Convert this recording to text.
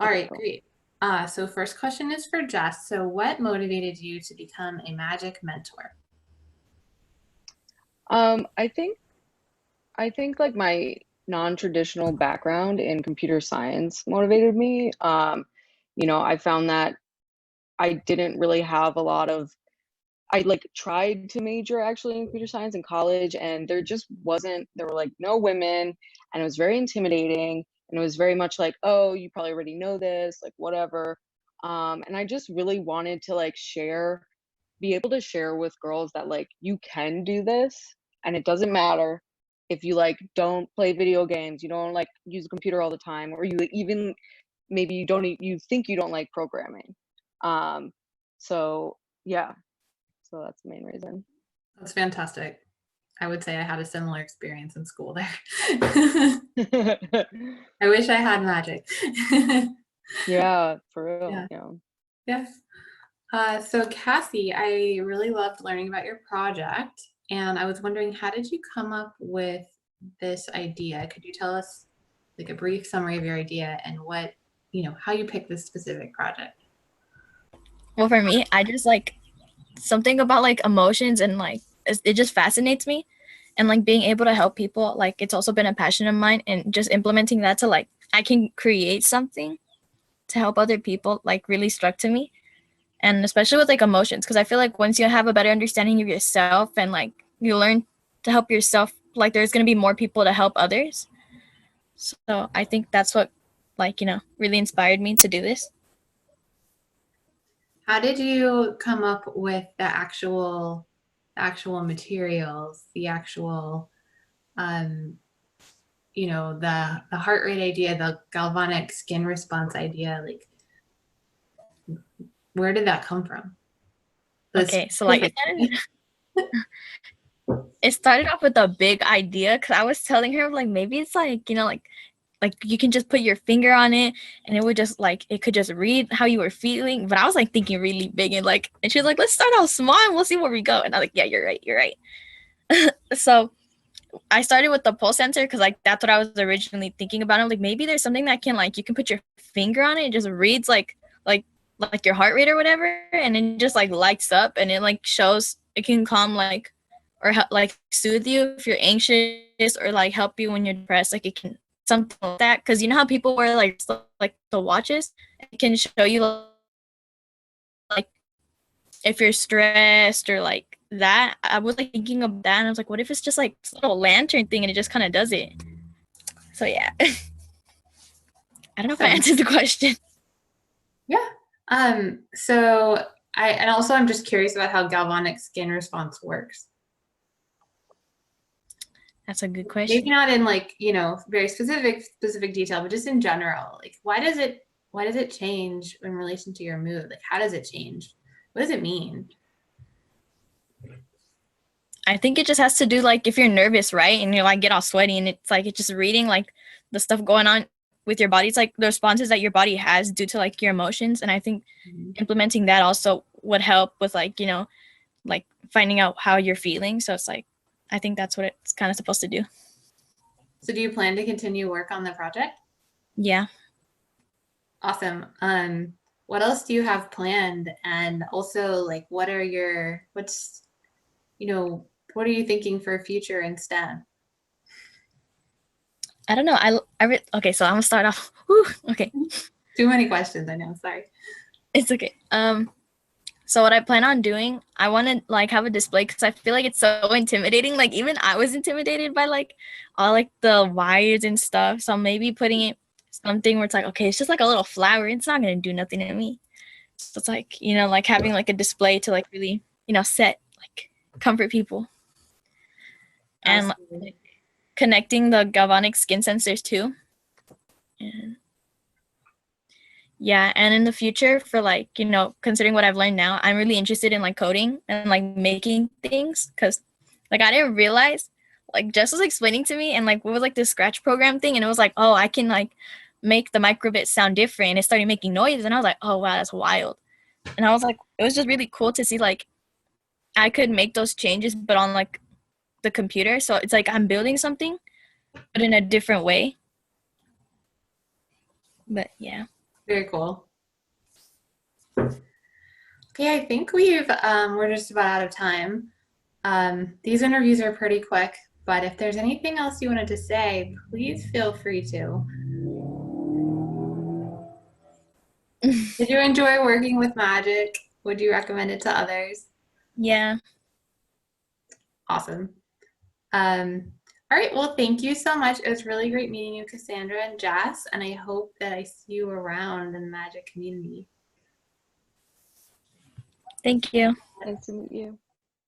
All Okay, right, cool. great. So first question is for Jess. So what motivated you to become a magic mentor? Um, I think I think like my non-traditional background in computer science motivated me. I found that I didn't really have a lot of I like tried to major actually in computer science in college, and there were like no women, and it was very intimidating, and it was very much like, oh, you probably already know this, like whatever. And I just really wanted to like be able to share with girls that like you can do this, and it doesn't matter if you like don't play video games, you don't like use a computer all the time, or you even maybe you think you don't like programming. Um, so yeah, so that's the main reason. That's fantastic. I would say I had a similar experience in school there. I wish I had magic. Yeah, for real. Yeah. Yeah. Yes. So Cassie, I really loved learning about your project, and I was wondering, how did you come up with this idea? Could you tell us like a brief summary of your idea and how you picked this specific project? Well, for me, I just like something about like emotions and like it just fascinates me. And like being able to help people, like it's also been a passion of mine. And just implementing that to like, I can create something to help other people, like really struck to me. And especially with like emotions, because I feel like once you have a better understanding of yourself and like you learn to help yourself, like there's going to be more people to help others. So I think that's what like, really inspired me to do this. How did you come up with the actual materials, the actual the heart rate idea, the galvanic skin response idea? Like, where did that come from? Okay, so like it started off with a big idea because I was telling her like maybe it's like like you can just put your finger on it and it would just like it could just read how you were feeling. But I was like thinking really big and like and she was like, let's start out small and we'll see where we go. And I was like, yeah, you're right. So I started with the pulse sensor because like that's what I was originally thinking about. I'm like maybe there's something that can like you can put your finger on it, it just reads like like your heart rate or whatever, and it just like lights up and it like shows it can calm like or like soothe you if you're anxious or like help you when you're depressed. Like it can something like that because you know how people wear like the watches, it can show you like if you're stressed or like that. I was like thinking of that and I was like, what if it's just like this little lantern thing and it just kind of does it? So yeah. I don't know if I Awesome. answered the question. Yeah. So I'm just curious about how galvanic skin response works. That's a good Maybe question. not in like, very specific detail, but just in general. Like, why does it change in relation to your mood? Like, how does it change? What does it mean? I think it just has to do like if you're nervous, right? And you like get all sweaty and it's like it's just reading like the stuff going on with your body. It's like the responses that your body has due to like your emotions. And I think Mhm. implementing that also would help with like, like finding out how you're feeling. So it's like I think that's what it's kind of supposed to do. So do you plan to continue work on the project? Yeah. Awesome. What else do you have planned? And also, like, what are you thinking for future in STEM? I don't know. Okay, so I'm gonna start off. Whew, okay. Too many questions, I know. Sorry. It's okay. So what I plan on doing, I want to like have a display because I feel like it's so intimidating. Like even I was intimidated by like all like the wires and stuff. So maybe putting it something where it's like, okay, it's just like a little flower. It's not gonna do nothing to me. So it's like, like having like a display to like really, set like comfort people and Absolutely. like connecting the galvanic skin sensors too. And yeah, and in the future for like, considering what I've learned now, I'm really interested in like coding and like making things because like I didn't realize like Jess was explaining to me and like what was like this scratch program thing and it was like, oh, I can like make the microbit sound different and it started making noise and I was like, oh wow, that's wild. And I was like, it was just really cool to see like I could make those changes but on like the computer. So it's like I'm building something but in a different way. But yeah. Very cool. Okay, I think we're just about out of time. These interviews are pretty quick, but if there's anything else you wanted to say, please feel free to. Did you enjoy working with magic? Would you recommend it to others? Yeah. Awesome. All right, well, thank you so much. It was really great meeting you, Kassandra and Jess, and I hope that I see you around in the magic community. Thank you. Nice to meet you.